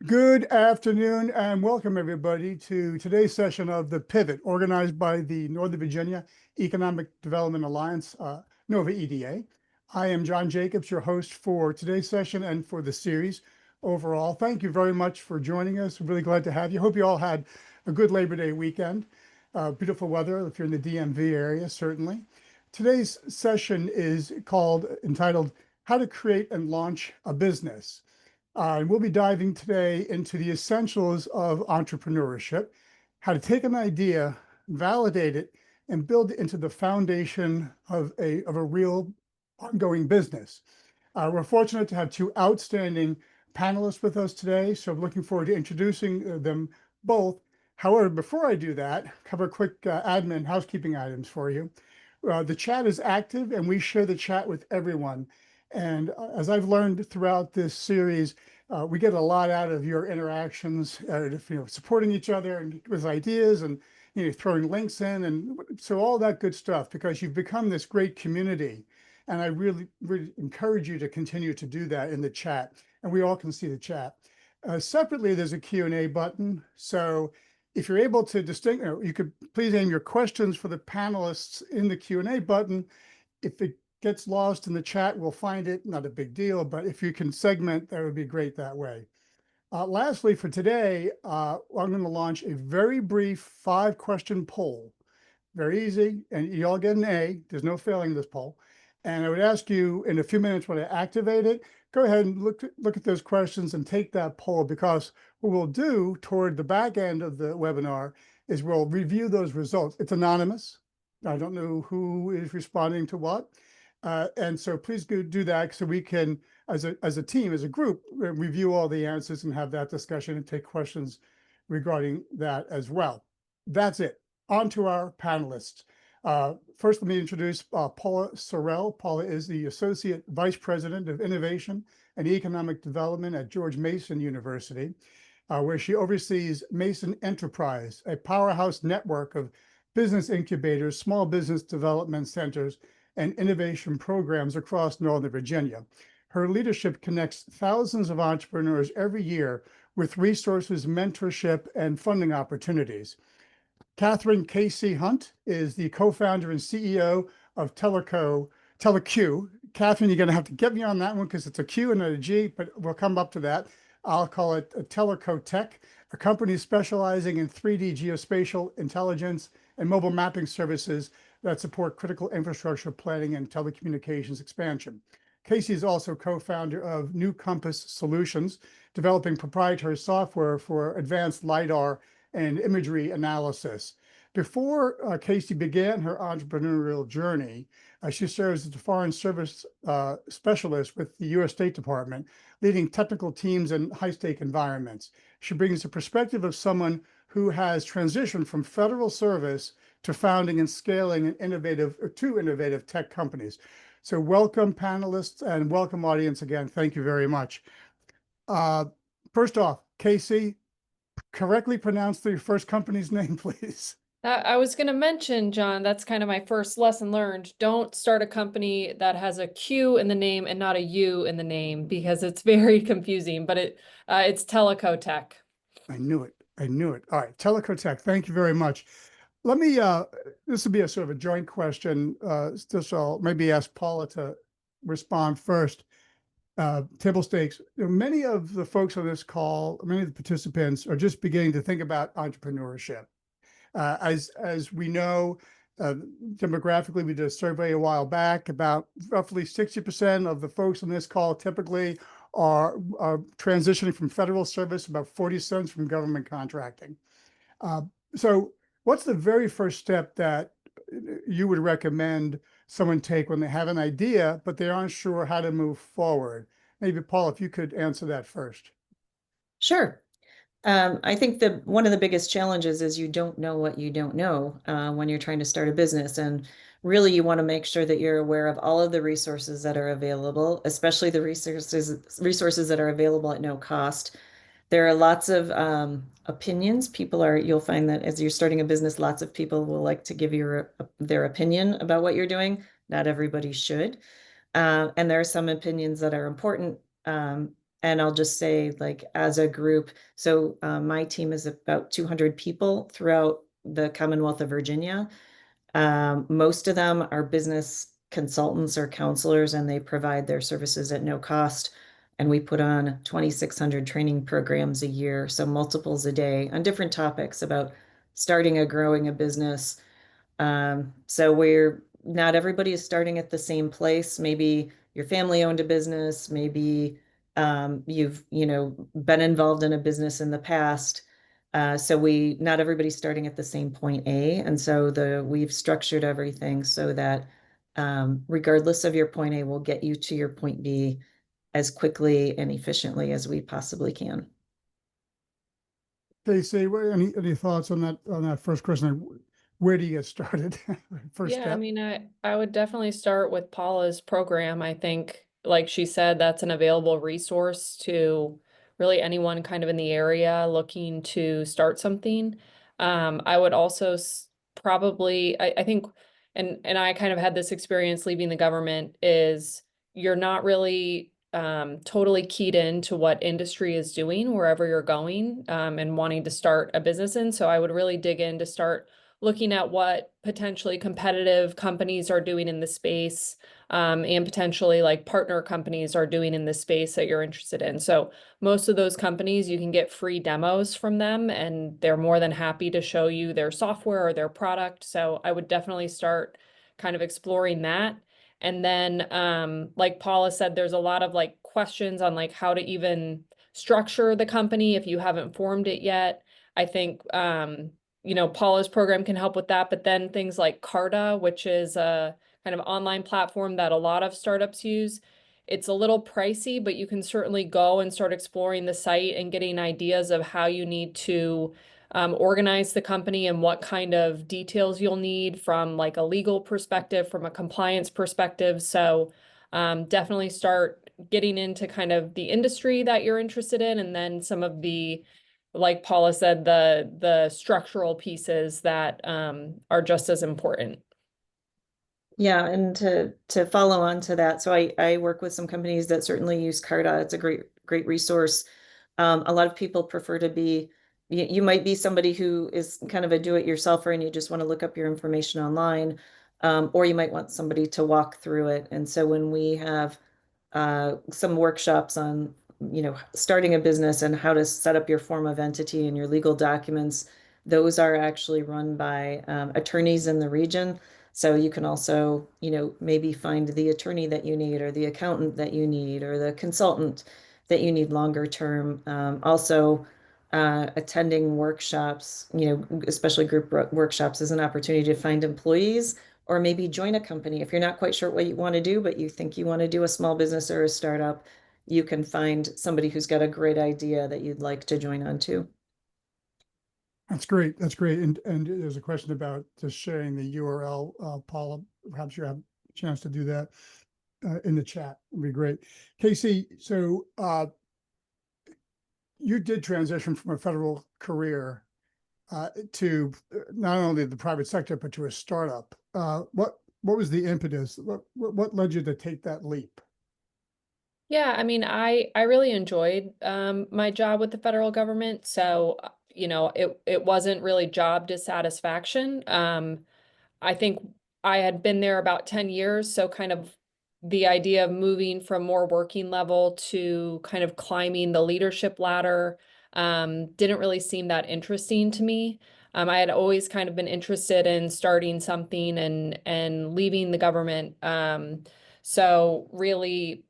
Good afternoon and welcome everybody to today's session of The Pivot, organized by the Northern Virginia Economic Development Alliance, NOVA EDA. I am John Jacobs, your host for today's session and for the series overall. Thank you very much for joining us. We're really glad to have you. Hope you all had a good Labor Day weekend. Beautiful weather if you're in the DMV area, certainly. Today's session is entitled How to Create and Launch a Business. And we'll be diving today into the essentials of entrepreneurship, how to take an idea, validate it, and build it into the foundation of a real ongoing business. We're fortunate to have two outstanding panelists with us today, so I'm looking forward to introducing them both. However, before I do that, cover quick admin housekeeping items for you. The chat is active and we share the chat with everyone. And as I've learned throughout this series, we get a lot out of your interactions, supporting each other and with ideas and throwing links in, and so all that good stuff, because you've become this great community. And I really, really encourage you to continue to do that in the chat, and we all can see the chat. Separately, there's a Q&A button. So if you're able to you could please aim your questions for the panelists in the Q&A button. If it gets lost in the chat, we'll find it, not a big deal, but if you can segment, that would be great that way. Lastly, for today, I'm going to launch a very brief 5-question poll. Very easy, and you all get an A. There's no failing this poll. And I would ask you in a few minutes when I activate it, go ahead and look at those questions and take that poll, because what we'll do toward the back end of the webinar is we'll review those results. It's anonymous. I don't know who is responding to what. And so please do that so we can, as a team, as a group, review all the answers and have that discussion and take questions regarding that as well. That's it. On to our panelists. First, let me introduce Paula Sorrell. Paula is the Associate Vice President of Innovation and Economic Development at George Mason University, where she oversees Mason Enterprise, a powerhouse network of business incubators, small business development centers, and innovation programs across Northern Virginia. Her leadership connects thousands of entrepreneurs every year with resources, mentorship, and funding opportunities. Katherine Casey Hunt is the co-founder and CEO of Teleqo. Katherine, you're going to have to get me on that one because it's a Q and not a G, but we'll come up to that. I'll call it Teleqo Tech, a company specializing in 3D geospatial intelligence and mobile mapping services that support critical infrastructure planning and telecommunications expansion. Casey is also co-founder of New Compass Solutions, developing proprietary software for advanced LiDAR and imagery analysis. Before Casey began her entrepreneurial journey, she serves as the Foreign Service Specialist with the U.S. State Department, leading technical teams in high-stake environments. She brings the perspective of someone who has transitioned from federal service to founding and scaling two innovative tech companies. So welcome, panelists, and welcome, audience, again. Thank you very much. First off, Casey, correctly pronounce the first company's name, please. I was going to mention, John, that's kind of my first lesson learned. Don't start a company that has a Q in the name and not a U in the name, because it's very confusing, but it's Teleqo Tech. I knew it. All right, Teleqo Tech, thank you very much. Let me, this will be a sort of a joint question. So I'll maybe ask Paula to respond first. Table stakes. Many of the folks on this call, many of the participants are just beginning to think about entrepreneurship. As we know, demographically, we did a survey a while back. About roughly 60% of the folks on this call typically are transitioning from federal service, about 40 cents from government contracting. So what's the very first step that you would recommend someone take when they have an idea, but they aren't sure how to move forward? Maybe, Paul, if you could answer that first. Sure. I think one of the biggest challenges is you don't know what you don't know when you're trying to start a business. And really, you want to make sure that you're aware of all of the resources that are available, especially the resources that are available at no cost. There are lots of opinions. You'll find that as you're starting a business, lots of people will like to give you their opinion about what you're doing. Not everybody should. And there are some opinions that are important And I'll just say, like, as a group, so my team is about 200 people throughout the Commonwealth of Virginia. Most of them are business consultants or counselors, and they provide their services at no cost. And we put on 2,600 training programs a year, so multiples a day on different topics about starting or growing a business. So we're not everybody is starting at the same place. Maybe your family owned a business, maybe you've, been involved in a business in the past. So not everybody's starting at the same point A. And so we've structured everything so that regardless of your point A, we'll get you to your point B as quickly and efficiently as we possibly can. Casey, any thoughts on that first question? Where do you get started? First Yeah, I step. mean, I would definitely start with Paula's program. I think, like she said, that's an available resource to really anyone kind of in the area looking to start something. I would also probably, I think, and I kind of had this experience leaving the government, is you're not really totally keyed into what industry is doing wherever you're going and wanting to start a business in. So I would really dig in to start looking at what potentially competitive companies are doing in the space, and potentially like partner companies are doing in the space that you're interested in. So most of those companies, you can get free demos from them, and they're more than happy to show you their software or their product. So I would definitely start kind of exploring that. And then, like Paula said, there's a lot of like questions on like how to even structure the company if you haven't formed it yet. I think, Paula's program can help with that, but then things like Carta, which is a kind of online platform that a lot of startups use, it's a little pricey, but you can certainly go and start exploring the site and getting ideas of how you need to organize the company and what kind of details you'll need from like a legal perspective, from a compliance perspective. So definitely start getting into kind of the industry that you're interested in, and then some of the, like Paula said, the structural pieces that are just as important. Yeah, and to follow on to that, so I work with some companies that certainly use Carta. It's a great resource. A lot of people prefer to be, you might be somebody who is kind of a do-it-yourselfer and you just want to look up your information online, or you might want somebody to walk through it. And so when we have some workshops on, starting a business and how to set up your form of entity and your legal documents, those are actually run by attorneys in the region. So you can also, maybe find the attorney that you need, or the accountant that you need, or the consultant that you need longer term. Also, attending workshops, especially group workshops, is an opportunity to find employees, or maybe join a company. If you're not quite sure what you want to do, but you think you want to do a small business or a startup, you can find somebody who's got a great idea that you'd like to join on to. That's great. That's great. And there's a question about just sharing the URL, Paula. Perhaps you have a chance to do that in the chat. Would be great. Casey, so you did transition from a federal career to not only the private sector, but to a startup. What was the impetus? What led you to take that leap? Yeah, I mean, I really enjoyed my job with the federal government. So, it wasn't really job dissatisfaction. I think I had been there about 10 years, so kind of the idea of moving from more working level to kind of climbing the leadership ladder didn't really seem that interesting to me. I had always kind of been interested in starting something and leaving the government. So really,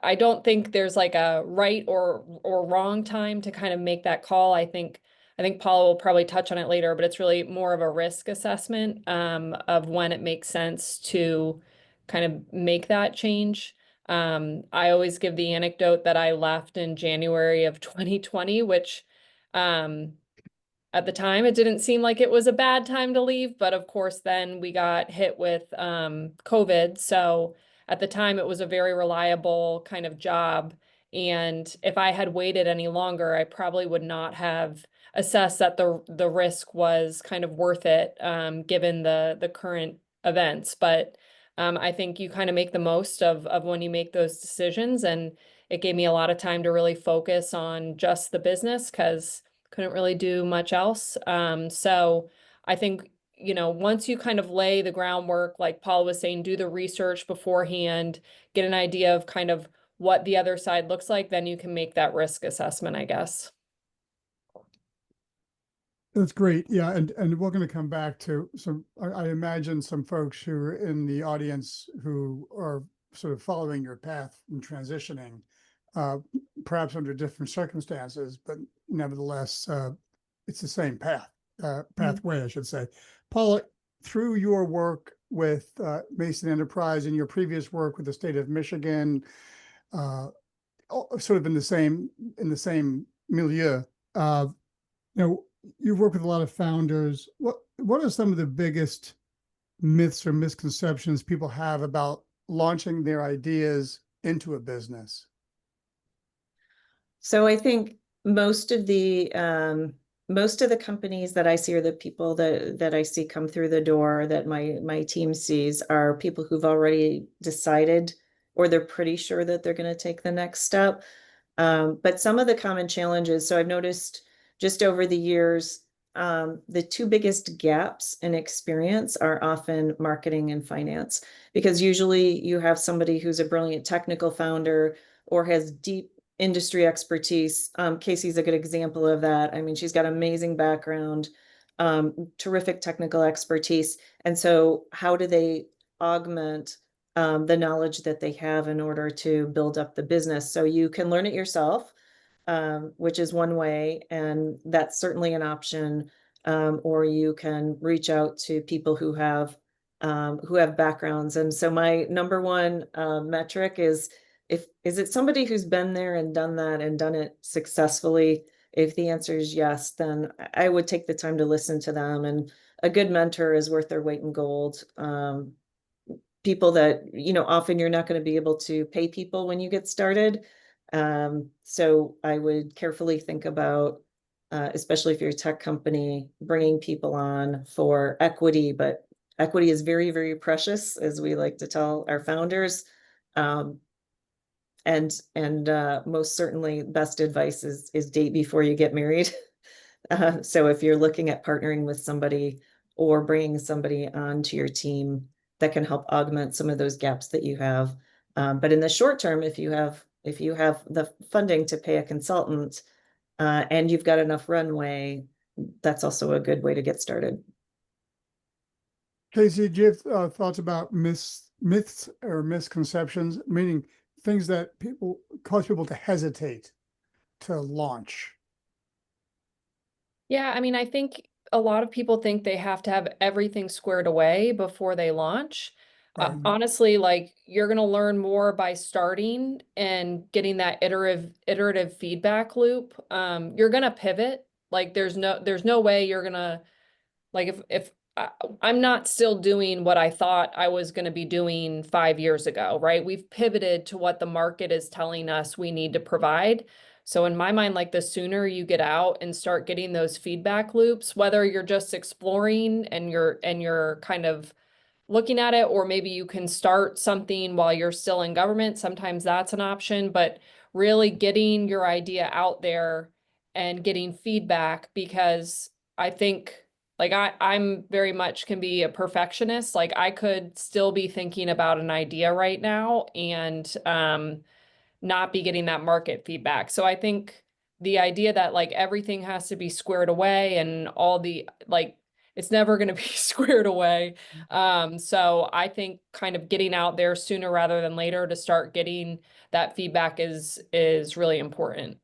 I don't think there's like a right or wrong time to kind of make that call. I think Paula will probably touch on it later, but it's really more of a risk assessment of when it makes sense to kind of make that change. I always give the anecdote that I left in January of 2020, which um, at the time it didn't seem like it was a bad time to leave, but of course then we got hit with COVID. So at the time it was a very reliable kind of job. And if I had waited any longer, I probably would not have assessed that the risk was kind of worth it, given the current events. But I think you kind of make the most of when you make those decisions. And it gave me a lot of time to really focus on just the business because couldn't really do much else. So I think, once you kind of lay the groundwork, like Paul was saying, do the research beforehand, get an idea of kind of what the other side looks like, then you can make that risk assessment, I guess. That's great. Yeah, and we're going to come back to some. I imagine some folks who are in the audience who are sort of following your path and transitioning, uh, perhaps under different circumstances, but nevertheless, it's the same pathway, I should say. Paula, through your work with Mason Enterprise and your previous work with the state of Michigan, sort of in the same milieu, you know, you've worked with a lot of founders. What are some of the biggest myths or misconceptions people have about launching their ideas into a business? So I think most of the companies that I see, or the people that I see come through the door that my team sees, are people who've already decided, or they're pretty sure that they're going to take the next step. But some of the common challenges, so I've noticed just over the years, the two biggest gaps in experience are often marketing and finance, because usually you have somebody who's a brilliant technical founder or has deep industry expertise. Casey's a good example of that. I mean, she's got amazing background, terrific technical expertise. And so how do they augment the knowledge that they have in order to build up the business? So you can learn it yourself, which is one way, and that's certainly an option. Or you can reach out to people who have backgrounds. And so my number one metric is, is it somebody who's been there and done that and done it successfully? If the answer is yes, then I would take the time to listen to them. And a good mentor is worth their weight in gold. People that, often you're not going to be able to pay people when you get started. So I would carefully think about, especially if you're a tech company, bringing people on for equity, but equity is very, very precious, as we like to tell our founders. And most certainly best advice is date before you get married. So if you're looking at partnering with somebody or bringing somebody onto your team, that can help augment some of those gaps that you have. But in the short term, if you have the funding to pay a consultant, and you've got enough runway, that's also a good way to get started. Casey, do you have thoughts about myths or misconceptions, meaning things that cause people to hesitate to launch? Yeah, I mean, I think a lot of people think they have to have everything squared away before they launch. Right. Honestly, like, you're going to learn more by starting and getting that iterative feedback loop. You're going to pivot. Like, there's no way you're going to, like, if I'm not still doing what I thought I was going to be doing 5 years ago, right? We've pivoted to what the market is telling us we need to provide. So in my mind, like, the sooner you get out and start getting those feedback loops, whether you're just exploring and you're kind of looking at it, or maybe you can start something while you're still in government. Sometimes that's an option, but really getting your idea out there and getting feedback, because I think, like, I'm very much can be a perfectionist. Like, I could still be thinking about an idea right now and not be getting that market feedback. So I think the idea that, like, everything has to be squared away and all the, like, it's never going to be squared away. So I think kind of getting out there sooner rather than later to start getting that feedback is really important.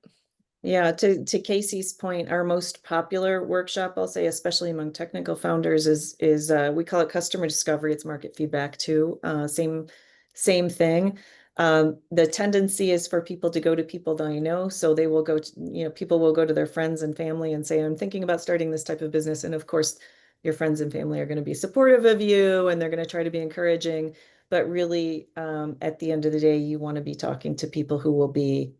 Yeah, to Casey's point, our most popular workshop, I'll say, especially among technical founders, is we call it customer discovery. It's market feedback too. Same thing. The tendency is for people to go to people they know. So they will go to, people will go to their friends and family and say, I'm thinking about starting this type of business. And of course, your friends and family are going to be supportive of you and they're going to try to be encouraging. But really, at the end of the day, you want to be talking to people who will be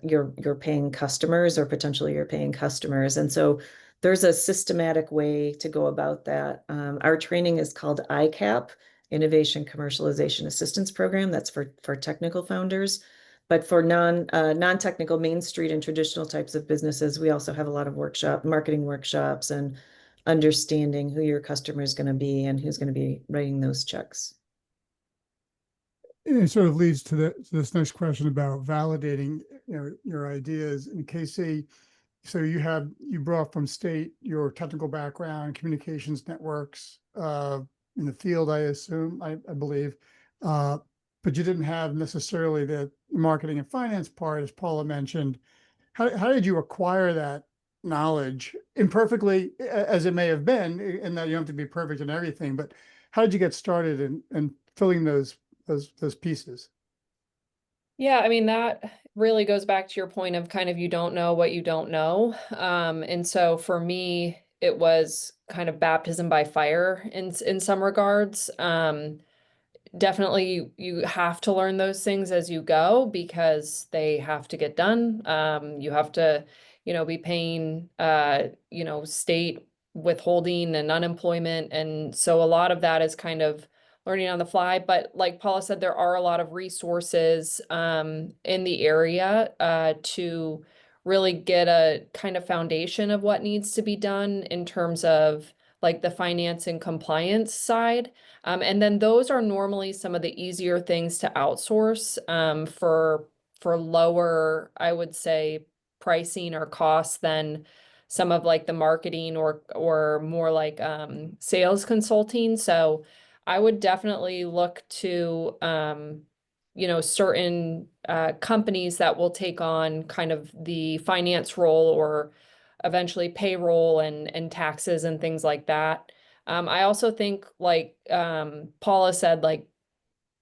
your paying customers, or potentially your paying customers. And so there's a systematic way to go about that. Our training is called ICAP, Innovation Commercialization Assistance Program. That's for technical founders. But for non-technical Main Street and traditional types of businesses, we also have a lot of marketing workshops and understanding who your customer is going to be and who's going to be writing those checks. It sort of leads to this next question about validating, your ideas. In case so you brought from state your technical background, communications networks, in the field, I assume, I believe, but you didn't have necessarily the marketing and finance part, as Paula mentioned. How did you acquire that knowledge, imperfectly as it may have been, and that you don't have to be perfect in everything, but how did you get started in filling those pieces? Yeah, I mean, that really goes back to your point of kind of you don't know what you don't know. And so for me, it was kind of baptism by fire in some regards. Definitely you have to learn those things as you go because they have to get done. You have to, be paying, state withholding and unemployment. And so a lot of that is kind of learning on the fly. But like Paula said, there are a lot of resources in the area to really get a kind of foundation of what needs to be done in terms of like the finance and compliance side. And then those are normally some of the easier things to outsource for lower, I would say, pricing or costs than some of like the marketing or more like sales consulting. So I would definitely look to certain companies that will take on kind of the finance role or eventually payroll and taxes and things like that. I also think, like Paula said, like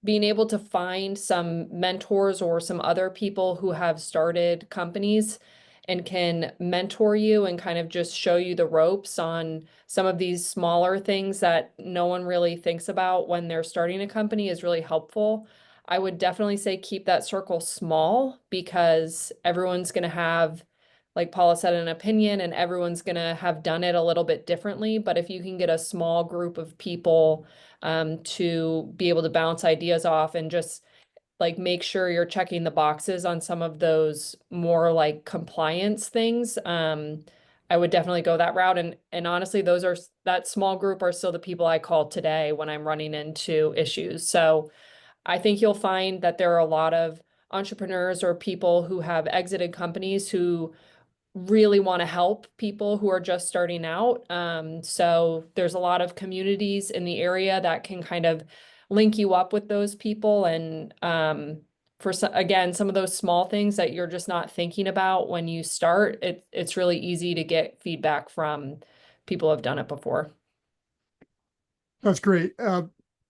being able to find some mentors or some other people who have started companies and can mentor you and kind of just show you the ropes on some of these smaller things that no one really thinks about when they're starting a company is really helpful. I would definitely say keep that circle small because everyone's going to have, like Paula said, an opinion and everyone's going to have done it a little bit differently. But if you can get a small group of people to be able to bounce ideas off and just like make sure you're checking the boxes on some of those more like compliance things, I would definitely go that route. And honestly, that small group are still the people I call today when I'm running into issues. So I think you'll find that there are a lot of entrepreneurs or people who have exited companies who really want to help people who are just starting out. So there's a lot of communities in the area that can kind of link you up with those people. And again, some of those small things that you're just not thinking about when you start, it's really easy to get feedback from people who have done it before. That's great.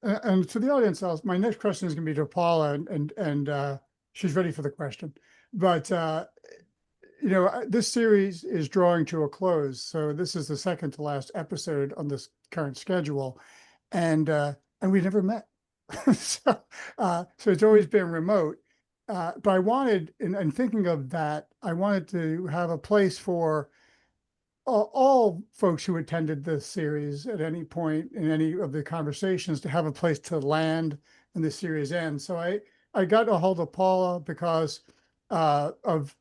And to the audience, my next question is going to be to Paula, and she's ready for the question. But this series is drawing to a close, so this is the second to last episode on this current schedule, and we never met. So it's always been remote. But I wanted, in thinking of that, I wanted to have a place for all folks who attended this series at any point in any of the conversations to have a place to land when the series ends. So I got a hold of Paula because of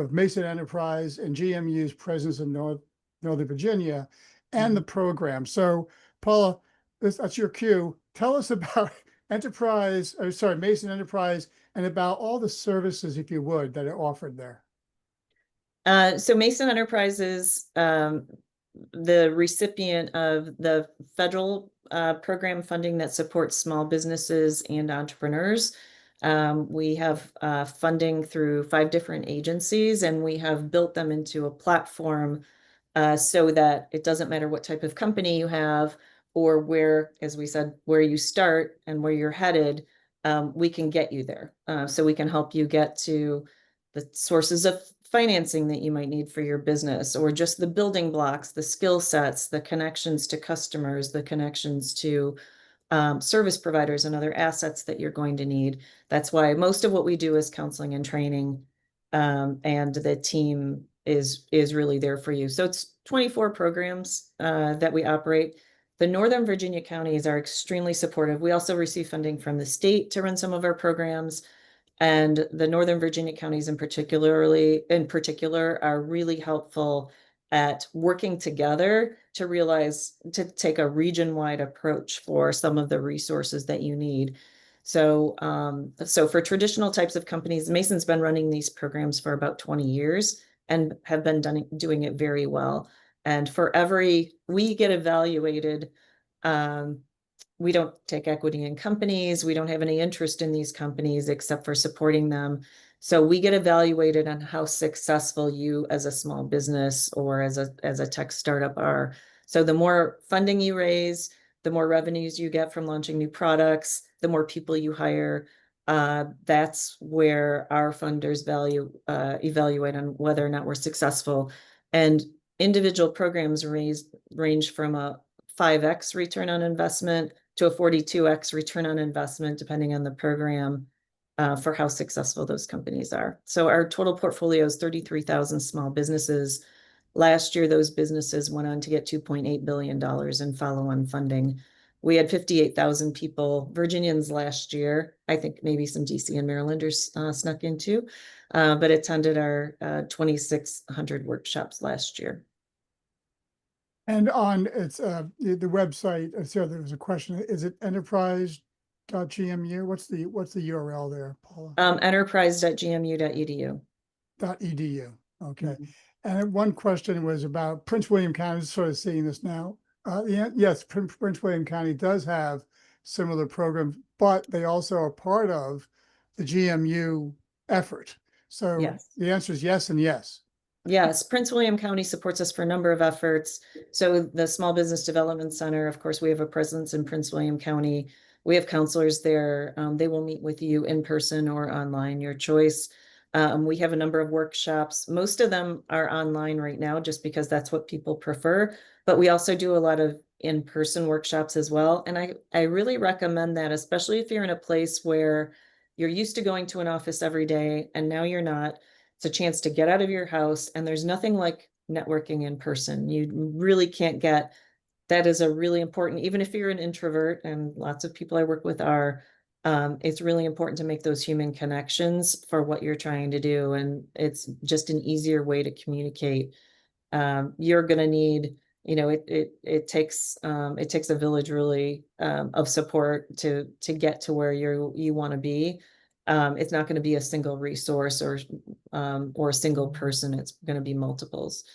Mason Enterprise and GMU's presence in Northern Virginia and the program. So Paula, that's your cue. Tell us about Mason Enterprise, and about all the services, if you would, that are offered there. So Mason Enterprises, the recipient of the federal program funding that supports small businesses and entrepreneurs. We have funding through 5 different agencies, and we have built them into a platform so that it doesn't matter what type of company you have or where, as we said, where you start and where you're headed, we can get you there. So we can help you get to the sources of financing that you might need for your business, or just the building blocks, the skill sets, the connections to customers, the connections to service providers and other assets that you're going to need. That's why most of what we do is counseling and training, and the team is really there for you. So it's 24 programs that we operate. The Northern Virginia counties are extremely supportive. We also receive funding from the state to run some of our programs. And the Northern Virginia counties in particular are really helpful at working together to take a region-wide approach for some of the resources that you need. So, so for traditional types of companies, Mason's been running these programs for about 20 years and have been doing it very well. And we get evaluated. We don't take equity in companies. We don't have any interest in these companies except for supporting them. So we get evaluated on how successful you as a small business or as a tech startup are. So the more funding you raise, the more revenues you get from launching new products, the more people you hire. That's where our funders evaluate on whether or not we're successful. And individual programs range from a 5x return on investment to a 42x return on investment, depending on the program, for how successful those companies are. So our total portfolio is 33,000 small businesses. Last year, those businesses went on to get $2.8 billion in follow-on funding. We had 58,000 people, Virginians last year. I think maybe some DC and Marylanders snuck in too, but attended our 2,600 workshops last year. And on the website, so there was a question, is it enterprise.gmu? What's the URL there, Paula? Enterprise.gmu.edu. .edu. Okay. Mhm. And one question was about Prince William County, sort of seeing this now. Yes, Prince William County does have similar programs, but they also are part of the GMU effort. So Yes. the answer is yes and yes. Yes, Prince William County supports us for a number of efforts. So the Small Business Development Center, of course, we have a presence in Prince William County. We have counselors there. They will meet with you in person or online, your choice. We have a number of workshops. Most of them are online right now, just because that's what people prefer. But we also do a lot of in-person workshops as well. And I really recommend that, especially if you're in a place where you're used to going to an office every day and now you're not. It's a chance to get out of your house, and there's nothing like networking in person. You really can't get, that is a really important, even if you're an introvert, and lots of people I work with are, it's really important to make those human connections for what you're trying to do. And it's just an easier way to communicate. You're going to need, it takes a village really, of support to get to where you want to be. It's not going to be a single resource or a single person. It's going to be multiples.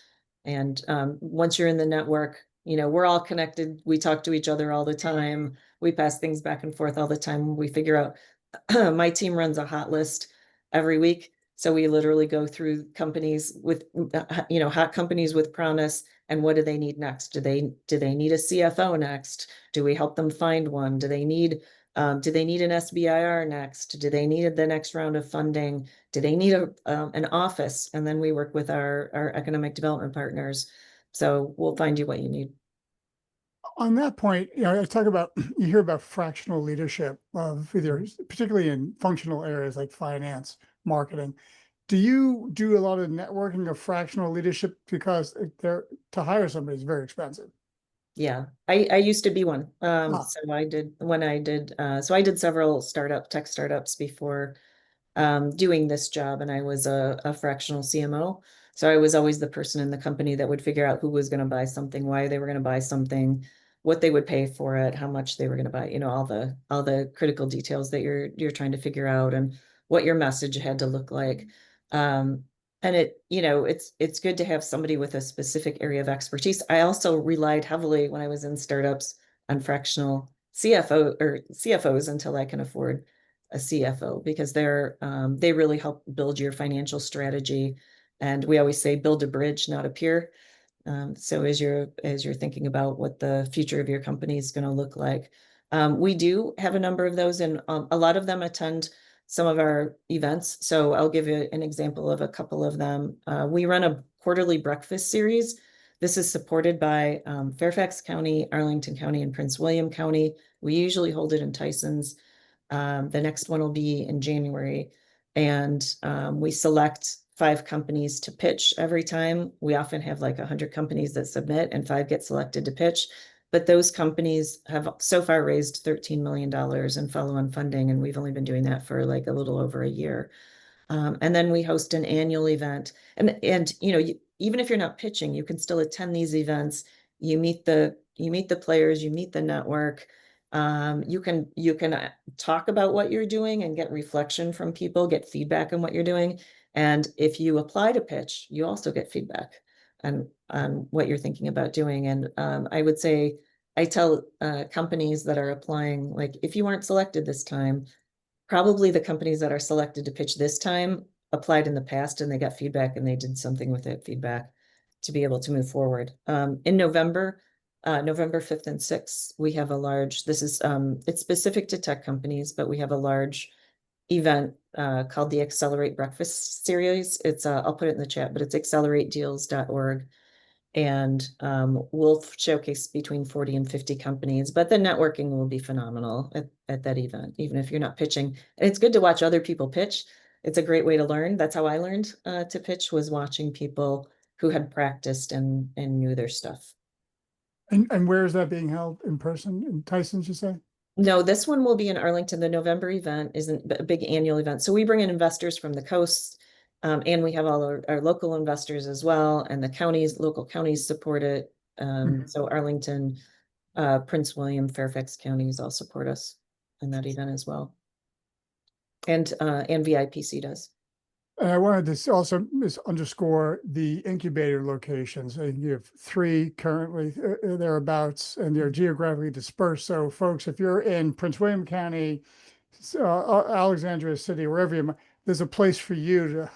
And once you're in the network, we're all connected. We talk to each other all the time. We pass things back and forth all the time. We figure out, my team runs a hot list every week. So we literally go through companies with, hot companies with promise, and what do they need next? Do they need a CFO next? Do we help them find one? Do they need an SBIR next? Do they need the next round of funding? Do they need an office? And then we work with our economic development partners. So we'll find you what you need. On that point, I talk about, you hear about fractional leadership of either, particularly in functional areas like finance, marketing. Do you do a lot of networking of fractional leadership, because to hire somebody is very expensive? Yeah, I used to be one. So I did several tech startups before doing this job, and I was a fractional CMO. So I was always the person in the company that would figure out who was going to buy something, why they were going to buy something, what they would pay for it, how much they were going to buy, all the critical details that you're trying to figure out, and what your message had to look like. And it's good to have somebody with a specific area of expertise. I also relied heavily when I was in startups on fractional CFOs until I can afford a CFO, because they really help build your financial strategy. And we always say, build a bridge, not a pier. So as you're thinking about what the future of your company is going to look like, we do have a number of those, and a lot of them attend some of our events. So I'll give you an example of a couple of them. We run a quarterly breakfast series. This is supported by Fairfax County, Arlington County, and Prince William County. We usually hold it in Tyson's. The next one will be in January. And we select 5 companies to pitch every time. We often have like 100 companies that submit, and 5 get selected to pitch. But those companies have so far raised $13 million in follow-on funding, and we've only been doing that for like a little over a year. And then we host an annual event. And you know, even if you're not pitching, you can still attend these events. You meet the players, you meet the network. You can talk about what you're doing and get reflection from people, get feedback on what you're doing. And if you apply to pitch, you also get feedback on what you're thinking about doing. And I would say, I tell companies that are applying, like, if you weren't selected this time, probably the companies that are selected to pitch this time applied in the past and they got feedback and they did something with that feedback to be able to move forward. In November, November 5th and 6th, we have a large, this is, it's specific to tech companies, but we have a large event called the Accelerate Breakfast Series. It's, I'll put it in the chat, but it's acceleratedeals.org. And we'll showcase between 40 and 50 companies, but the networking will be phenomenal at that event, even if you're not pitching. And it's good to watch other people pitch. It's a great way to learn. That's how I learned to pitch, was watching people who had practiced and knew their stuff. And where is that being held, in person in Tyson's, you say? No, this one will be in Arlington. The November event is a big annual event. So we bring in investors from the coast, and we have all our local investors as well, and the counties, local counties support it. So Arlington, Prince William, Fairfax counties all support us in that event as well. And VIPC does. And I wanted to also underscore the incubator locations. You have 3 currently thereabouts, and they're geographically dispersed. So folks, if you're in Prince William County, Alexandria City, wherever you might, there's a place for you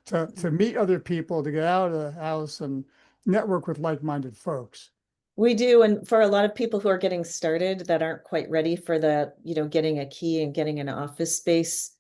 to meet other people, to get out of the house and network with like-minded folks. We do, and for a lot of people who are getting started that aren't quite ready for the, you know, getting a key and getting an office space,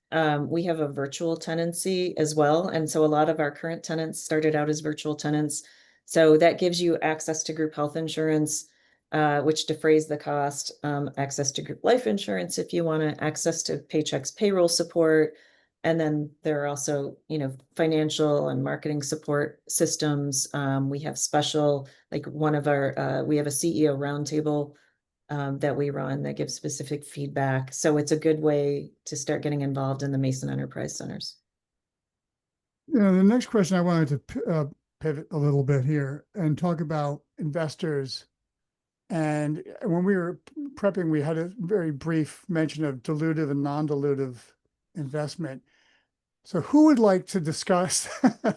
we have a virtual tenancy as well. And so a lot of our current tenants started out as virtual tenants. So that gives you access to group health insurance, which defrays the cost, access to group life insurance if you want to, access to Paychex payroll support. And then there are also, you know, financial and marketing support systems. We have special, like one of our, we have a CEO roundtable that we run that gives specific feedback. So it's a good way to start getting involved in the Mason Enterprise Centers. You know, the next question I wanted to pivot a little bit here and talk about investors. And when we were prepping, we had a very brief mention of dilutive and non-dilutive investment. So who would like to discuss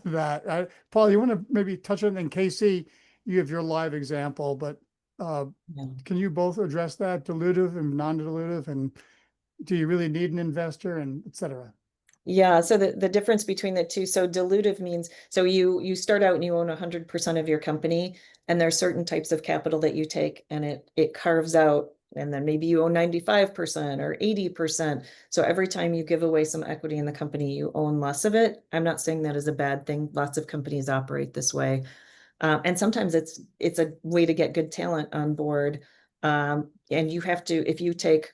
that? Paul, you want to maybe touch on it? And Casey, you have your live example, but can you both address that, dilutive and non-dilutive, and do you really need an investor, and et cetera? Yeah, so the difference between the two, so dilutive means, so you start out and you own 100% of your company, and there are certain types of capital that you take, and it carves out, and then maybe you own 95% or 80%. So every time you give away some equity in the company, you own less of it. I'm not saying that is a bad thing. Lots of companies operate this way. And sometimes it's a way to get good talent on board. And you have to, if you take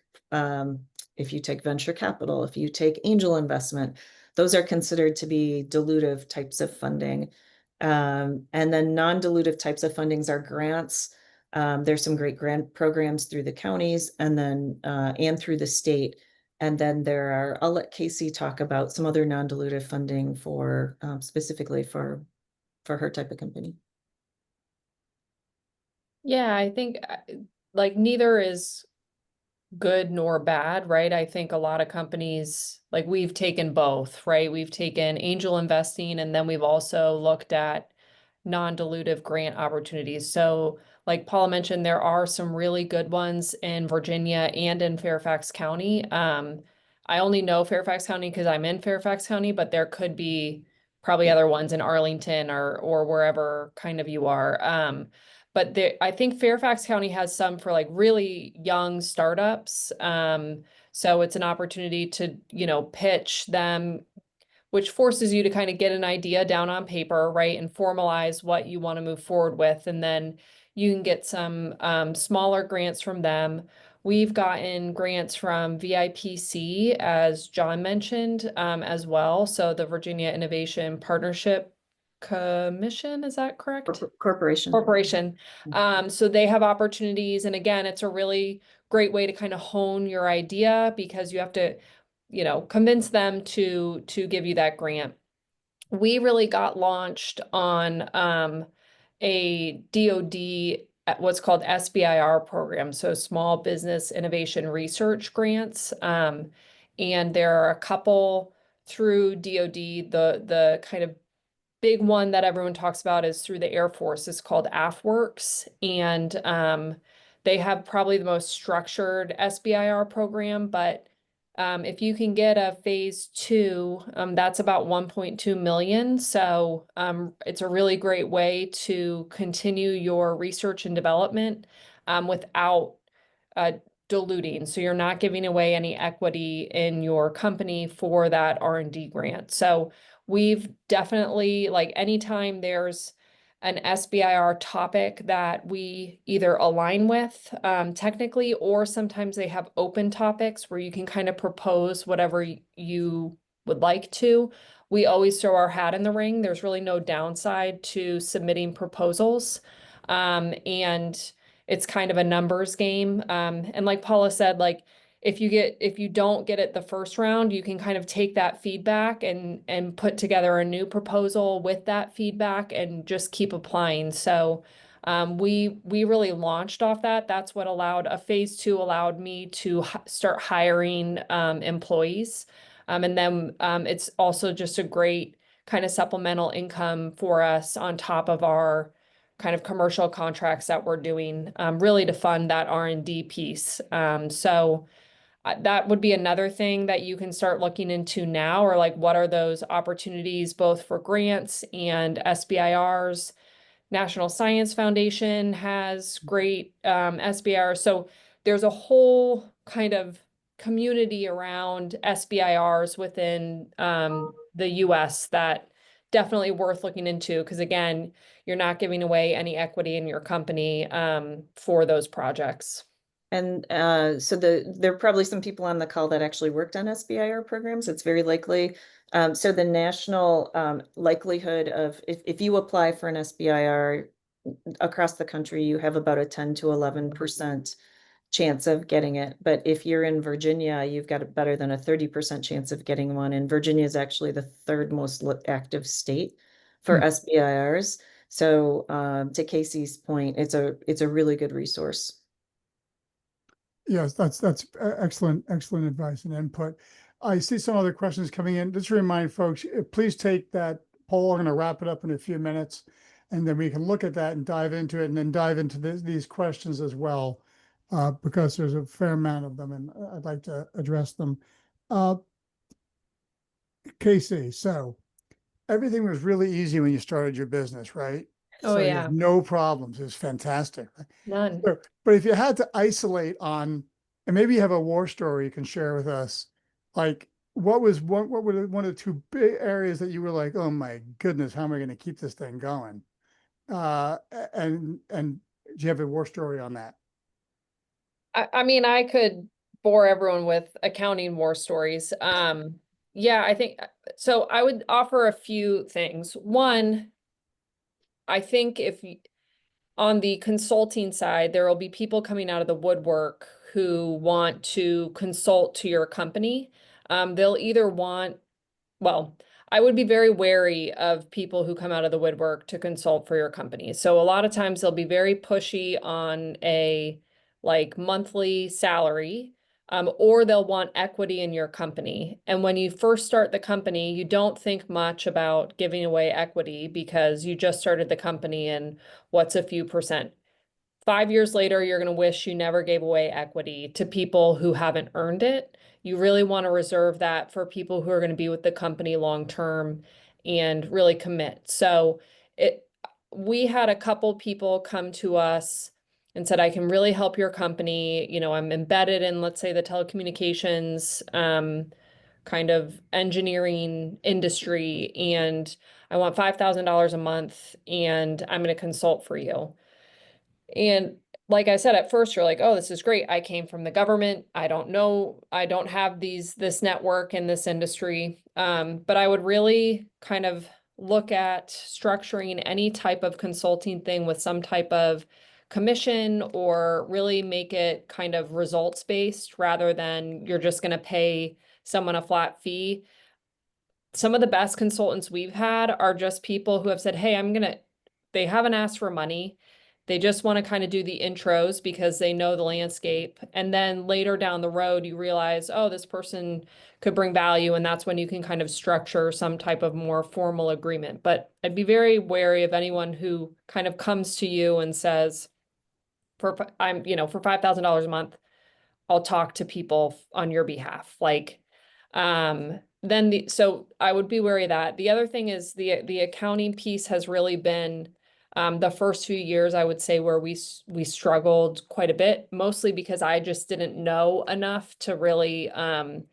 venture capital, if you take angel investment, those are considered to be dilutive types of funding. And then non-dilutive types of fundings are grants. There's some great grant programs through the counties and then and through the state. And then there are, I'll let Casey talk about some other non-dilutive funding for specifically for her type of company. Yeah, I think like neither is good nor bad, right? I think a lot of companies, like we've taken both, right? We've taken angel investing, and then we've also looked at non-dilutive grant opportunities. So like Paula mentioned, there are some really good ones in Virginia and in Fairfax County. I only know Fairfax County because I'm in Fairfax County, but there could be probably other ones in Arlington or wherever kind of you are. But I think Fairfax County has some for like really young startups. So it's an opportunity to, you know, pitch them, which forces you to kind of get an idea down on paper, right? And formalize what you want to move forward with. And then you can get some smaller grants from them. We've gotten grants from VIPC, as John mentioned, as well. So the Virginia Innovation Partnership Commission, is that correct? Corporation. Corporation. So they have opportunities. And again, it's a really great way to kind of hone your idea because you have to, convince them to give you that grant. We really got launched on a DoD, what's called SBIR program, so Small Business Innovation Research Grants. And there are a couple through DoD. The kind of big one that everyone talks about is through the Air Force. It's called AFWorks, and they have probably the most structured SBIR program. But if you can get a phase 2, that's about 1.2 million. So it's a really great way to continue your research and development without uh, diluting. So you're not giving away any equity in your company for that R&D grant. So we've definitely, like, anytime there's an SBIR topic that we either align with technically, or sometimes they have open topics where you can kind of propose whatever you would like to. We always throw our hat in the ring. There's really no downside to submitting proposals. And it's kind of a numbers game. And like Paula said, like, if you don't get it the first round, you can kind of take that feedback and put together a new proposal with that feedback and just keep applying. So we really launched off that. That's what allowed a phase 2 allowed me to start hiring employees. And then it's also just a great kind of supplemental income for us on top of our kind of commercial contracts that we're doing, really to fund that R&D piece. So that would be another thing that you can start looking into now, or like, what are those opportunities both for grants and SBIRs? National Science Foundation has great SBIR. So there's a whole kind of community around SBIRs within the US that definitely worth looking into, because again, you're not giving away any equity in your company for those projects. And so there are probably some people on the call that actually worked on SBIR programs. It's very likely. So the national likelihood of, if you apply for an SBIR across the country, you have about a 10 to 11% chance of getting it. But if you're in Virginia, you've got a better than a 30% chance of getting one. And Virginia is actually the third most active state for SBIRs. So to Casey's point, it's a really good resource. Yes, that's excellent advice and input. I see some other questions coming in. Just to remind folks, please take that poll. I'm going to wrap it up in a few minutes, and then we can look at that and dive into it, and then dive into these questions as well, because there's a fair amount of them, and I'd like to address them. Casey, so everything was really easy when you started your business, right? Oh, So you yeah. had no problems. It was fantastic. None. So, but if you had to isolate on, and maybe you have a war story you can share with us, like what were one of the 2 big areas that you were like, oh my goodness, how am I going to keep this thing going? And do you have a war story on that? I mean, I could bore everyone with accounting war stories. Yeah, I think so. I would offer a few things. One, I think on the consulting side, there will be people coming out of the woodwork who want to consult to your company. They'll either well, I would be very wary of people who come out of the woodwork to consult for your company. So a lot of times they'll be very pushy on a like monthly salary, or they'll want equity in your company. And when you first start the company, you don't think much about giving away equity because you just started the company and what's a few percent. 5 years later, you're going to wish you never gave away equity to people who haven't earned it. You really want to reserve that for people who are going to be with the company long term and really commit. So we had a couple people come to us and said, I can really help your company. I'm embedded in, let's say, the telecommunications kind of engineering industry, and I want $5,000 a month, and I'm going to consult for you. And like I said, at first you're like, oh, this is great. I came from the government. I don't know. I don't have this network in this industry. But I would really kind of look at structuring any type of consulting thing with some type of commission, or really make it kind of results based rather than you're just going to pay someone a flat fee. Some of the best consultants we've had are just people who have said, hey, they haven't asked for money. They just want to kind of do the intros because they know the landscape. And then later down the road, you realize, oh, this person could bring value. And that's when you can kind of structure some type of more formal agreement. But I'd be very wary of anyone who kind of comes to you and says, for $5,000 a month, I'll talk to people on your behalf. So I would be wary of that. The other thing is the accounting piece has really been the first few years, I would say, where we struggled quite a bit, mostly because I just didn't know enough to really, I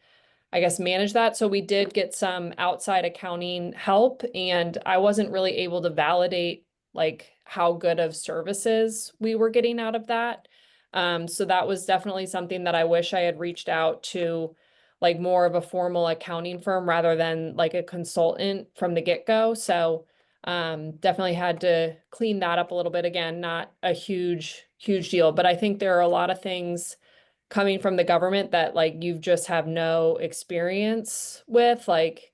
guess, manage that. So we did get some outside accounting help, and I wasn't really able to validate like how good of services we were getting out of that. So that was definitely something that I wish I had reached out to, like more of a formal accounting firm rather than like a consultant from the get-go. So definitely had to clean that up a little bit. Again, not a huge deal, but I think there are a lot of things coming from the government that like you've just have no experience with. Like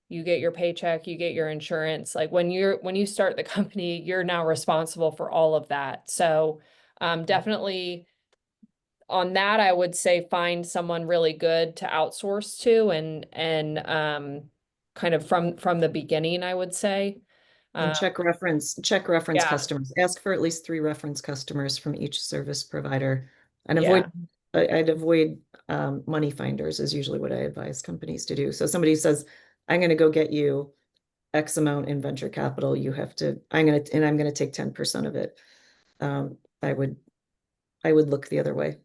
you get your paycheck, you get your insurance. Like when you start the company, you're now responsible for all of that. So definitely on that, I would say find someone really good to outsource to, and kind of from the beginning, I would say. And check reference Yeah, customers. Ask for at least 3 reference customers from each service provider, and yeah, I'd avoid money finders is usually what I advise companies to do. So somebody says, I'm going to go get you X amount in venture capital. I'm going to take 10% of it. I would look the other way.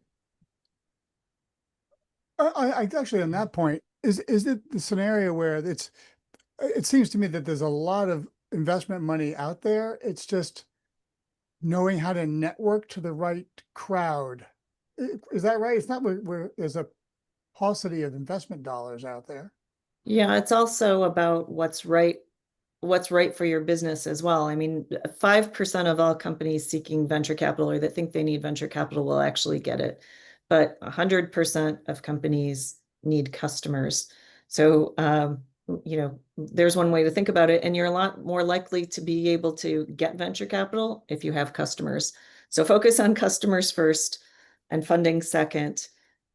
I actually, on that point, is it the scenario where it seems to me that there's a lot of investment money out there. It's just knowing how to network to the right crowd. Is that right? It's not where there's a paucity of investment dollars out there. Yeah, it's also about what's right for your business as well. I mean, 5% of all companies seeking venture capital or that think they need venture capital will actually get it. But 100% of companies need customers. So, there's one way to think about it, and you're a lot more likely to be able to get venture capital if you have customers. So focus on customers first and funding second.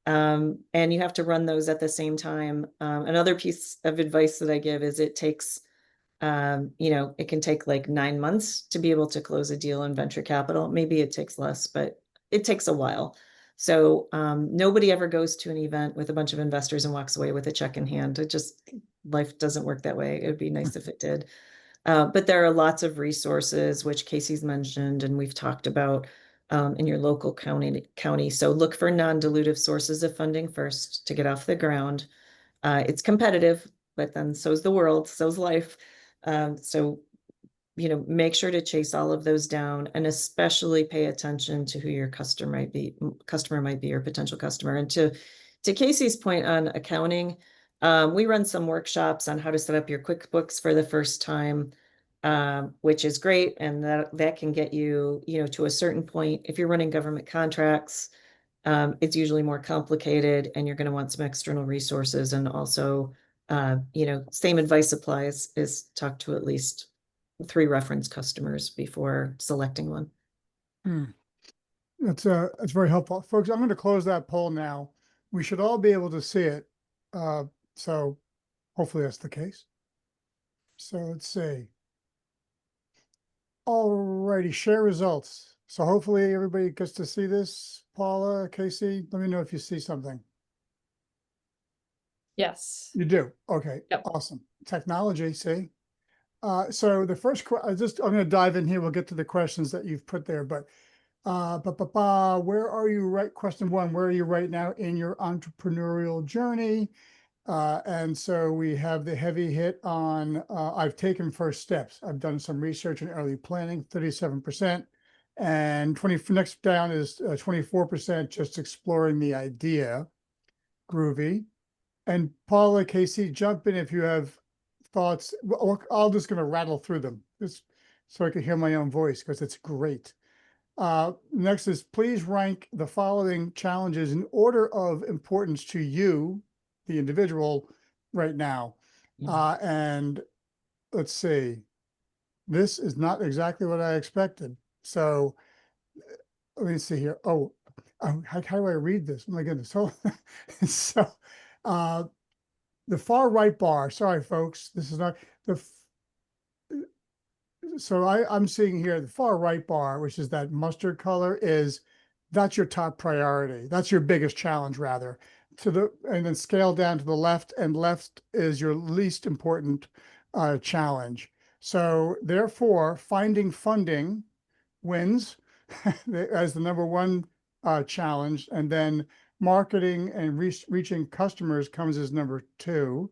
And you have to run those at the same time. Another piece of advice that I give is it can take like 9 months to be able to close a deal in venture capital. Maybe it takes less, but it takes a while. So nobody ever goes to an event with a bunch of investors and walks away with a check in hand. Life doesn't work that way. It would be nice if it did. But there are lots of resources, which Casey's mentioned, and we've talked about in your local county. So look for non-dilutive sources of funding first to get off the ground. It's competitive, but then so's the world, so's life. So make sure to chase all of those down, and especially pay attention to who your customer might be, or potential customer. And to Casey's point on accounting, we run some workshops on how to set up your QuickBooks for the first time, which is great. And that can get you, to a certain point. If you're running government contracts, it's usually more complicated, and you're going to want some external resources. And also, same advice applies, is talk to at least 3 reference customers before selecting one. That's very helpful, folks. I'm going to close that poll now. We should all be able to see it. So hopefully that's the case. So let's see. Alrighty, share results. So hopefully everybody gets to see this. Paula, Casey, let me know if you see something. yes. You do? Okay, Yep. Awesome. Technology, see? So the first, I'm going to dive in here. We'll get to the questions that you've put there, but where are you right? Question 1, where are you right now in your entrepreneurial journey? And so we have the heavy hit on, I've taken first steps. I've done some research and early planning, 37%. And next down is 24%, just exploring the idea. Groovy. And Paula, Casey, jump in if you have thoughts. Well, I'm just going to rattle through them just so I can hear my own voice because it's great. Next is please rank the following challenges in order of importance to you, the individual, right now. And let's see, this is not exactly what I expected. So let me see here. Oh, how do I read this? Oh my goodness. So, so the far right bar, sorry, folks, this is not the, so I'm seeing here the far right bar, which is that mustard color, that's your top priority. That's your biggest challenge, rather. And then scale down to the left, and left is your least important challenge. So therefore, finding funding wins as the number one challenge, and then marketing and reaching customers comes as number two.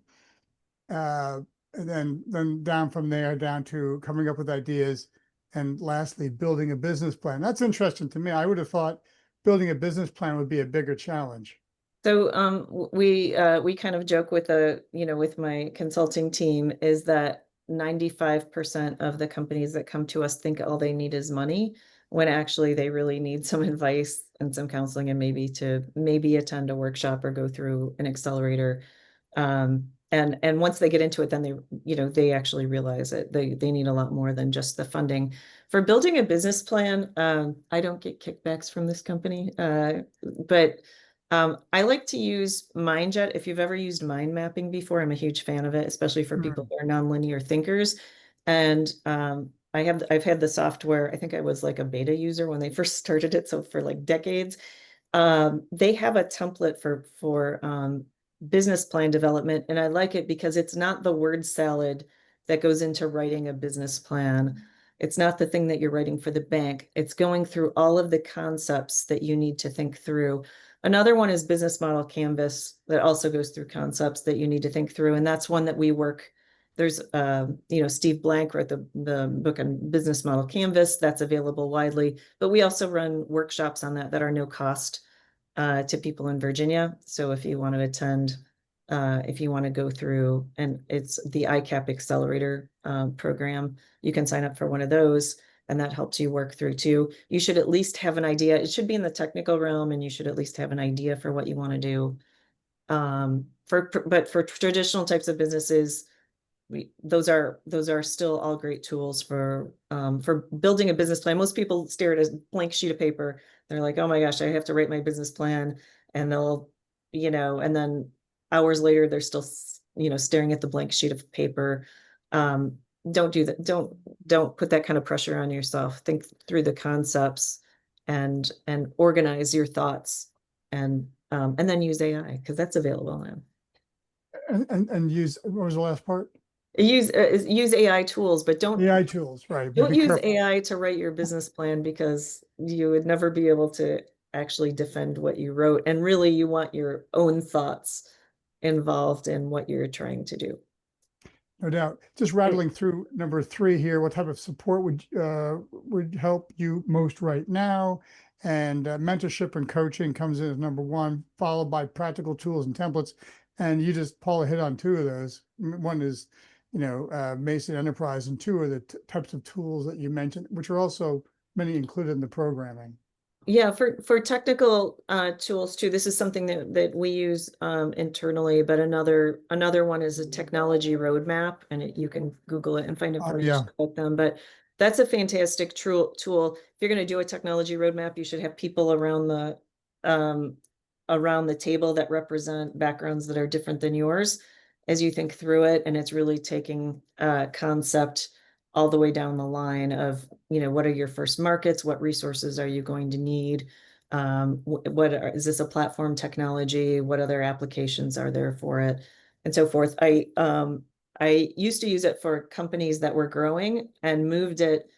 And then down from there, down to coming up with ideas. And lastly, building a business plan. That's interesting to me. I would have thought building a business plan would be a bigger challenge. So we kind of joke with with my consulting team is that 95% of the companies that come to us think all they need is money, when actually they really need some advice and some counseling, and maybe attend a workshop or go through an accelerator. And once they get into it, then they actually realize that they need a lot more than just the funding. For building a business plan, I don't get kickbacks from this company, but I like to use MindJet. If you've ever used mind mapping before, I'm a huge fan of it, especially for people who are nonlinear thinkers. And I've had the software. I think I was like a beta user when they first started it, so for like decades. They have a template for business plan development, and I like it because it's not the word salad that goes into writing a business plan. It's not the thing that you're writing for the bank. It's going through all of the concepts that you need to think through. Another one is business model canvas that also goes through concepts that you need to think through. And that's one that we work. There's, Steve Blank wrote the book on business model canvas that's available widely, but we also run workshops on that are no cost to people in Virginia. So if you want to attend, if you want to go through, and it's the ICAP Accelerator program, you can sign up for one of those, and that helps you work through too. You should at least have an idea. It should be in the technical realm, and you should at least have an idea for what you want to do. But for traditional types of businesses, those are still all great tools for building a business plan. Most people stare at a blank sheet of paper. They're like, oh my gosh, I have to write my business plan, and they'll, and then hours later they're still, staring at the blank sheet of paper. Don't do that. Don't put that kind of pressure on yourself. Think through the concepts and organize your thoughts, and then use AI, because that's available now. And use, what was the last part? Use AI tools, but don't AI tools, right? don't use careful. AI to write your business plan, because you would never be able to actually defend what you wrote. And really, you want your own thoughts involved in what you're trying to do. No doubt. Just rattling through number three here. What type of support would help you most right now? And mentorship and coaching comes in as number one, followed by practical tools and templates. And Paula hit on two of those. One is, Mason Enterprise, and two are the types of tools that you mentioned, which are also many included in the programming. Yeah, for technical tools too, this is something that we use internally, but another one is a technology roadmap, and you can Google it and find information about them. But that's a fantastic tool. If you're going to do a technology roadmap, you should have people around the table that represent backgrounds that are different than yours as you think through it. And it's really taking concept all the way down the line of, what are your first markets? What resources are you going to need? Is this a platform technology? What other applications are there for it? And so forth. I used to use it for companies that were growing, and moved it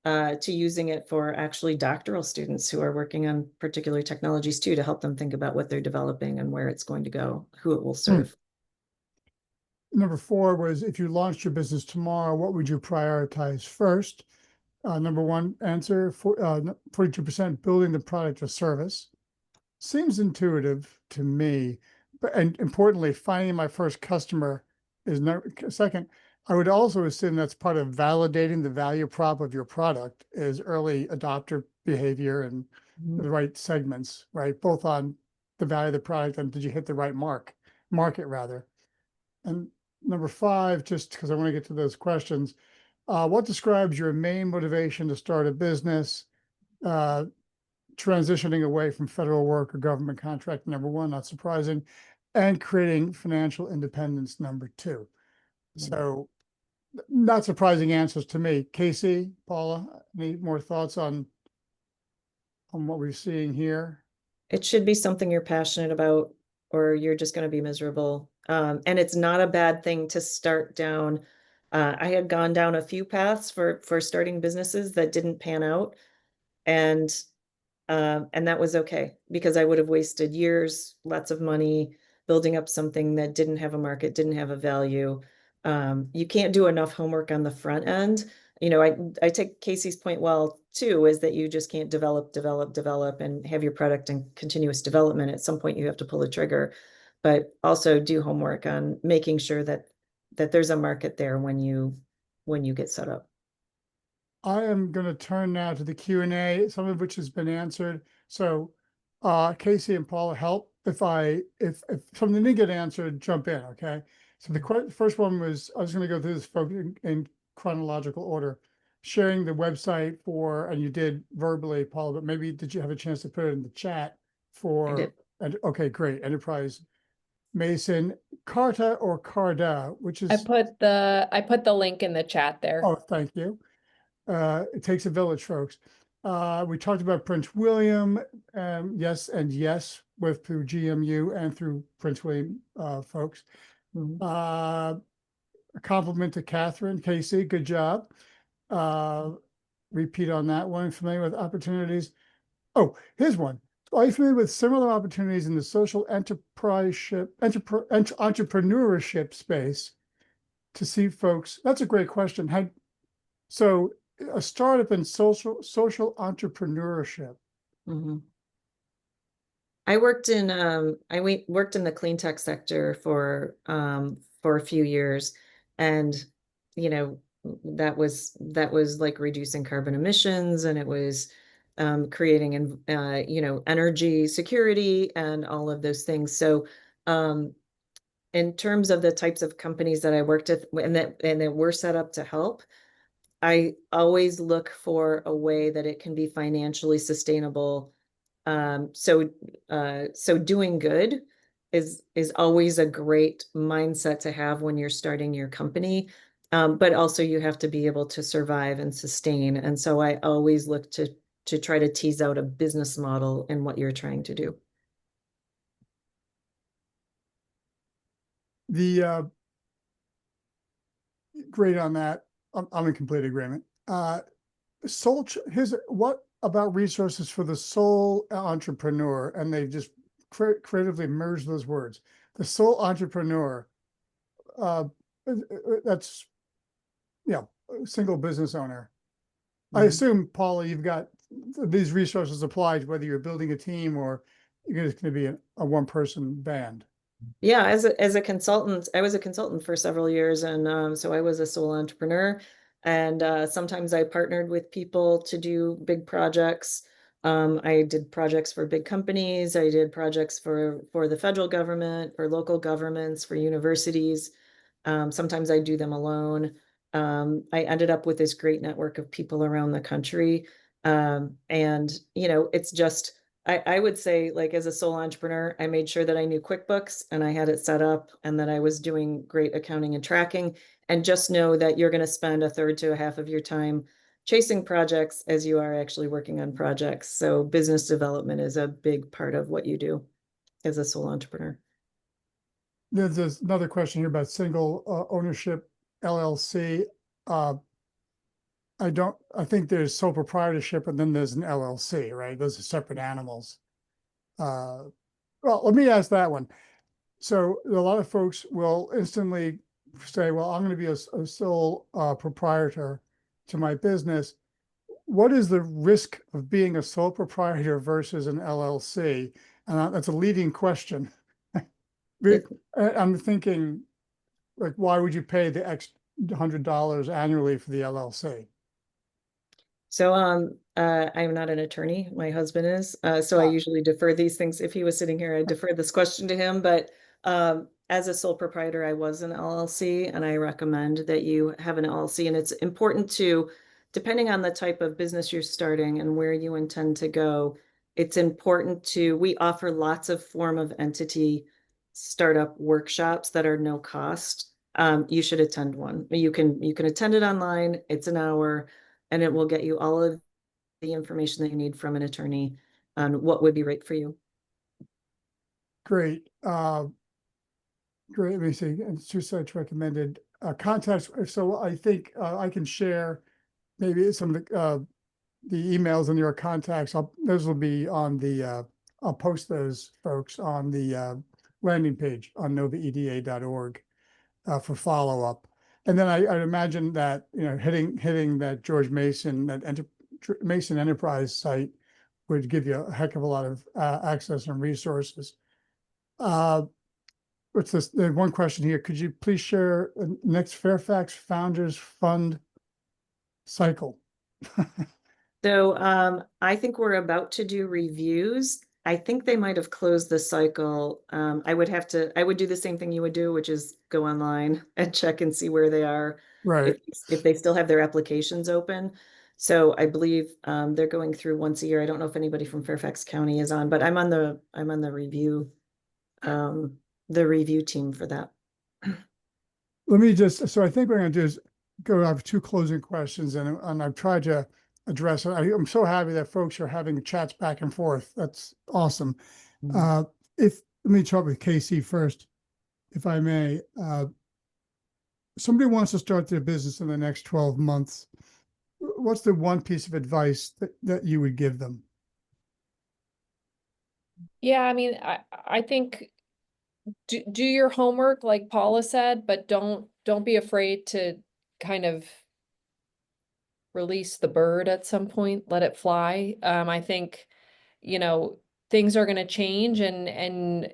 to using it for actually doctoral students who are working on particular technologies too, to help them think about what they're developing and where it's going to go, who it will serve. Number four was, if you launched your business tomorrow, what would you prioritize first? Number one answer, 42%, building the product or service. Seems intuitive to me, and importantly, finding my first customer is no, second, I would also assume that's part of validating the value prop of your product is early adopter behavior and the right segments, right? Both on the value of the product and did you hit the right market rather. And number 5, just because I want to get to those questions, what describes your main motivation to start a business, transitioning away from federal work or government contract, number 1, not surprising, and creating financial independence, number 2. So not surprising answers to me. Casey, Paula, any more thoughts on what we're seeing here? It should be something you're passionate about, or you're just going to be miserable. And it's not a bad thing to start down. I had gone down a few paths for starting businesses that didn't pan out, and that was okay, because I would have wasted years, lots of money building up something that didn't have a market, didn't have a value. You can't do enough homework on the front end. You know, I take Casey's point well too, is that you just can't develop and have your product in continuous development. At some point you have to pull the trigger, but also do homework on making sure that there's a market there when you get set up. I am going to turn now to the Q&A, some of which has been answered. So Casey and Paula, help if something didn't get answered, jump in, okay? So the first one was, I was going to go through this folks in chronological order, sharing the website for, and you did verbally, Paula, but maybe did you have a chance to put it in the chat for, okay, great, Enterprise Mason, Carta or Carda, which is. I put the link in the chat there. Oh, thank you. It takes a village, folks. We talked about Prince William, yes and yes, with through GMU and through Prince William folks. A compliment to Katherine, Casey, good job. Repeat on that one. Familiar with opportunities? Oh, here's one. Are you familiar with similar opportunities in the social entrepreneurship space to see folks? That's a great question. So a startup in social entrepreneurship. I worked in the clean tech sector for a few years, and you know, that was like reducing carbon emissions, and it was creating you know, energy security and all of those things. So in terms of the types of companies that I worked with and that were set up to help, I always look for a way that it can be financially sustainable. So doing good is always a great mindset to have when you're starting your company. But also you have to be able to survive and sustain. And so I always look to try to tease out a business model in what you're trying to do. Great on that. I'm in complete agreement. Here's what about resources for the sole entrepreneur? And they just creatively merge those words. The sole entrepreneur, that's, yeah, single business owner. I assume, Paula, you've got these resources applied, whether you're building a team or you're just going to be a one-person band. Yeah, as a consultant, I was a consultant for several years, and so I was a sole entrepreneur. And sometimes I partnered with people to do big projects. I did projects for big companies. I did projects for the federal government, for local governments, for universities. Sometimes I do them alone. I ended up with this great network of people around the country. And, you know, it's just, I would say, like, as a sole entrepreneur, I made sure that I knew QuickBooks and I had it set up and that I was doing great accounting and tracking. And just know that you're going to spend a third to a half of your time chasing projects as you are actually working on projects. So business development is a big part of what you do as a sole entrepreneur. There's another question here about single ownership LLC. I think there's sole proprietorship and then there's an LLC, right? Those are separate animals. Well, let me ask that one. So a lot of folks will instantly say, well, I'm going to be a sole proprietor to my business. What is the risk of being a sole proprietor versus an LLC? And that's a leading question. I'm thinking, like, why would you pay the X $100 annually for the LLC? So I'm not an attorney. My husband is. So I Ah. usually defer these things. If he was sitting here, I'd defer this question to him. But as a sole proprietor, I was an LLC, and I recommend that you have an LLC. And it's important to, depending on the type of business you're starting and where you intend to go, it's important to, we offer lots of form of entity startup workshops that are no cost. You should attend one. You can attend it online. It's an hour, and it will get you all of the information that you need from an attorney on what would be right for you. Great. Great. Let me see. And two sites recommended contacts. So I think I can share maybe some of the emails and your contacts. Those will be on the, I'll post those folks on the landing page on novaeda.org for follow-up. And then I'd imagine that, hitting that George Mason, Mason Enterprise site would give you a heck of a lot of access and resources. What's this? There's one question here. Could you please share next Fairfax Founders Fund cycle? So I think we're about to do reviews. I think they might have closed the cycle. I would do the same thing you would do, which is go online and check and see where they are. Right. If they still have their applications open. So I believe they're going through once a year. I don't know if anybody from Fairfax County is on, but I'm on the review team for that. Let me so I think what I'm going to do is go. I have two closing questions, and I've tried to address it. I'm so happy that folks are having chats back and forth. That's awesome. Let me talk with Casey first, if I may. Somebody wants to start their business in the next 12 months. What's the one piece of advice that you would give them? Yeah, I mean, I think do your homework, like Paula said, but don't be afraid to kind of release the bird at some point, let it fly. I think, things are going to change, and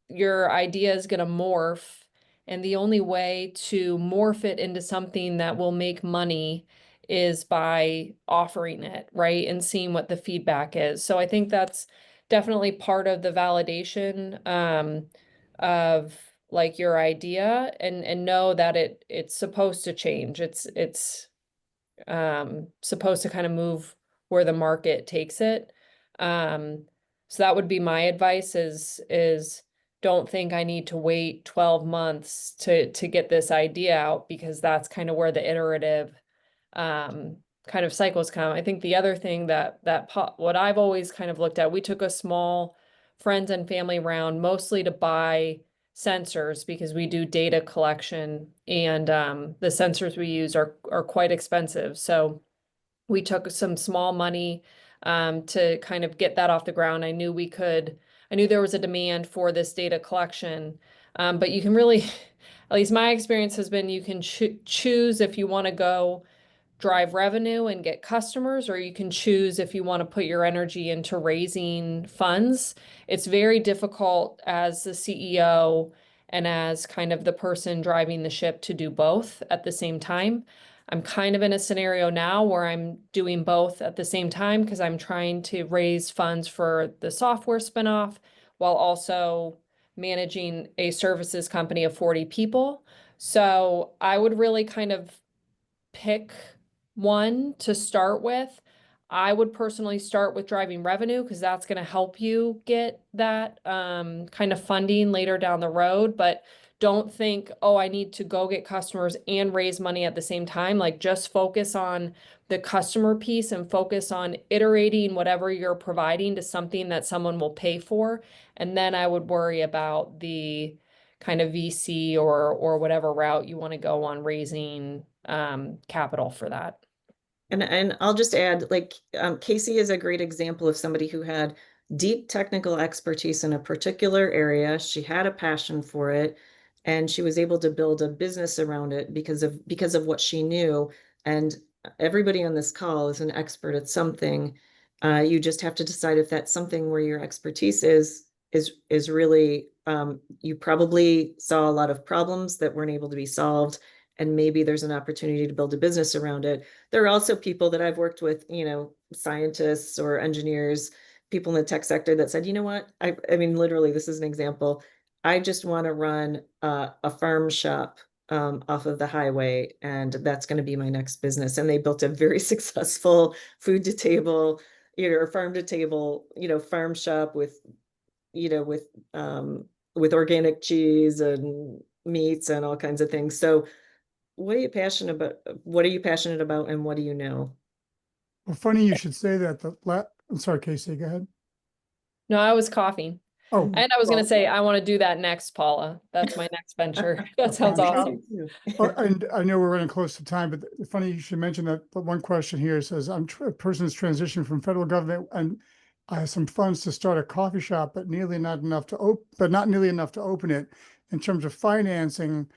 your idea is going to morph. And the only way to morph it into something that will make money is by offering it, right? And seeing what the feedback is. So I think that's definitely part of the validation of like your idea, and know that it's supposed to change. It's supposed to kind of move where the market takes it. So that would be my advice is don't think I need to wait 12 months to get this idea out, because that's kind of where the iterative kind of cycles come. I think the other thing what I've always kind of looked at, we took a small friends and family round mostly to buy sensors because we do data collection, and the sensors we use are quite expensive. So we took some small money to kind of get that off the ground. I knew there was a demand for this data collection, but you can really, at least my experience has been, you can choose if you want to go drive revenue and get customers, or you can choose if you want to put your energy into raising funds. It's very difficult as the CEO and as kind of the person driving the ship to do both at the same time. I'm kind of in a scenario now where I'm doing both at the same time, because I'm trying to raise funds for the software spinoff while also managing a services company of 40 people. So I would really kind of pick one to start with. I would personally start with driving revenue, because that's going to help you get that kind of funding later down the road. But don't think, oh, I need to go get customers and raise money at the same time. Like, just focus on the customer piece and focus on iterating whatever you're providing to something that someone will pay for. And then I would worry about the kind of VC or whatever route you want to go on raising capital for that. And I'll just add, like, Casey is a great example of somebody who had deep technical expertise in a particular area. She had a passion for it, and she was able to build a business around it because of what she knew. And everybody on this call is an expert at something. You just have to decide if that's something where your expertise is really You probably saw a lot of problems that weren't able to be solved, and maybe there's an opportunity to build a business around it. There are also people that I've worked with, scientists or engineers, people in the tech sector that said, you know what, I mean, literally, this is an example. I just want to run a farm shop off of the highway, and that's going to be my next business. And they built a very successful food to table, or farm to table, farm shop with, with organic cheese and meats and all kinds of things. So what are you passionate about? What are you passionate about, and what do you know? Well, funny you should say that. I'm sorry, Casey, go ahead. No, I was coughing. Oh, And I was going well, to say, I want to do that next, Paula. That's my next venture. That sounds farm shop? awesome. And I know we're running close to time, but funny you should mention that. But one question here says, a person's transitioned from federal government and I have some funds to start a coffee shop, but not nearly enough to open it. In terms of financing,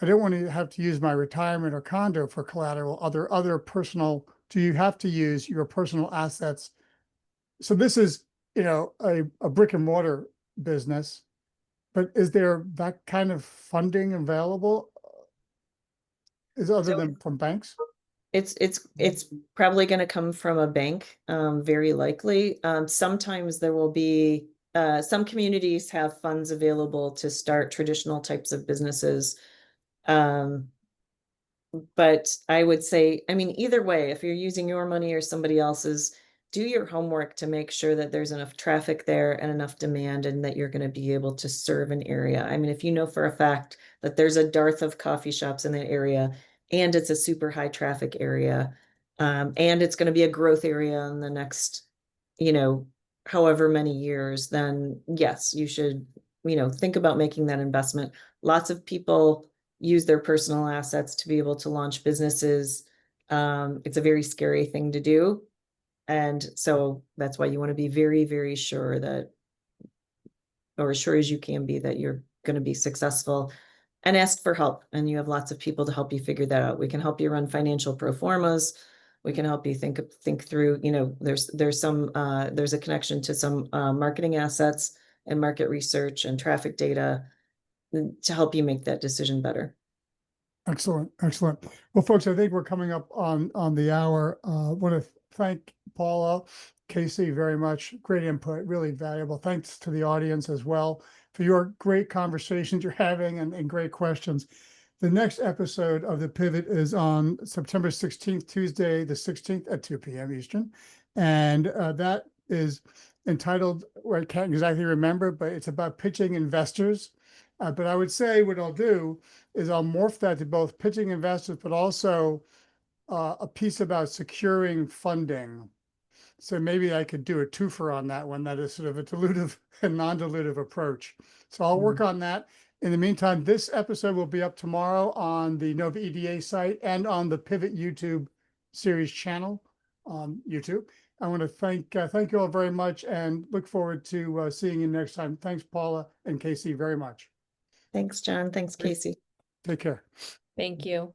I don't want to have to use my retirement or condo for collateral. Other personal, do you have to use your personal assets? So this is, a brick and mortar business, but is there that kind of funding available? Is other So than from banks? it's probably going to come from a bank, very likely. Sometimes there will be some communities have funds available to start traditional types of businesses. But I would say, I mean, either way, if you're using your money or somebody else's, do your homework to make sure that there's enough traffic there and enough demand, and that you're going to be able to serve an area. I mean, if you know for a fact that there's a dearth of coffee shops in that area, and it's a super high traffic area, and it's going to be a growth area in the next, however many years, then yes, you should, think about making that investment. Lots of people use their personal assets to be able to launch businesses. It's a very scary thing to do. And so that's why you want to be very, very sure that, or as sure as you can be, that you're going to be successful, and ask for help. And you have lots of people to help you figure that out. We can help you run financial pro formas. We can help you think through, there's a connection to some marketing assets and market research and traffic data to help you make that decision better. Excellent, excellent. Well, folks, I think we're coming up on the hour. I want to thank Paula, Casey very much. Great input, really valuable. Thanks to the audience as well for your great conversations you're having and great questions. The next episode of The Pivot is on September 16th, Tuesday, the 16th at 2 p.m. Eastern. And that is entitled, I can't exactly remember, but it's about pitching investors. But I would say what I'll do is I'll morph that to both pitching investors, but also a piece about securing funding. So maybe I could do a twofer on that one. That is sort of a dilutive and non-dilutive approach. So I'll work on that. In the meantime, this episode will be up tomorrow on the Nova EDA site and on the Pivot YouTube series channel on YouTube. I want to thank you all very much and look forward to seeing you next time. Thanks, Paula and Casey, very much. Thanks, John. Thanks, Casey. Take care. Thank you.